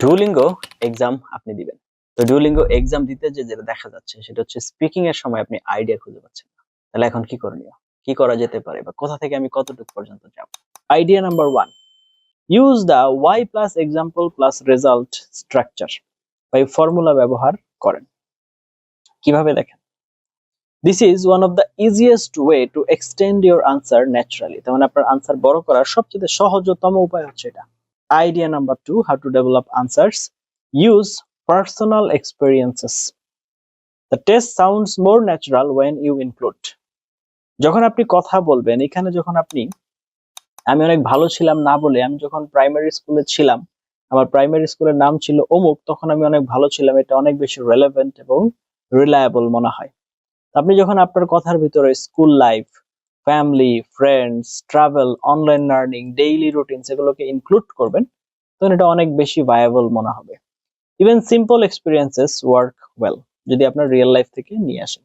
Duolingo exam আপনি দিবেন। তো ডুওলিঙ্গো এক্সাম দিতে যেটা দেখা যাচ্ছে সেটা হচ্ছে স্পিকিং এর সময় আপনি আইডিয়া খুঁজে পাচ্ছেন না। তাহলে এখন কি করণীয়? কি করা যেতে পারে বা কোথা থেকে আমি কতটুকু পর্যন্ত যাব? Idea number 1, use the why plus example plus result structure বা এই ফর্মুলা ব্যবহার করেন। কিভাবে দেখেন? This is one of the easiest way to extend your answer naturally. তার মানে আপনার আনসার বড় করার সবচেয়ে সহজতম উপায় হচ্ছে এটা। Idea number 2, how to develop answers. Use personal experiences. The test sounds more natural when you include. যখন আপনি কথা বলবেন, এখানে যখন আপনি আমি অনেক ভালো ছিলাম না বলে, আমি যখন প্রাইমারি স্কুলে ছিলাম, আমার প্রাইমারি স্কুলের নাম ছিল অমুক, তখন আমি অনেক ভালো ছিলাম, এটা অনেক বেশি রেলেভেন্ট এবং রিলায়েবল মনে হয়। আপনি যখন আপনার কথার ভিতরে school life, family, friends, travel, online learning, daily routines এগুলোকে ইনক্লুড করবেন, তখন এটা অনেক বেশি ভায়াবল মনে হবে। Even simple experiences work well যদি আপনার রিয়েল লাইফ থেকে নিয়ে আসেন।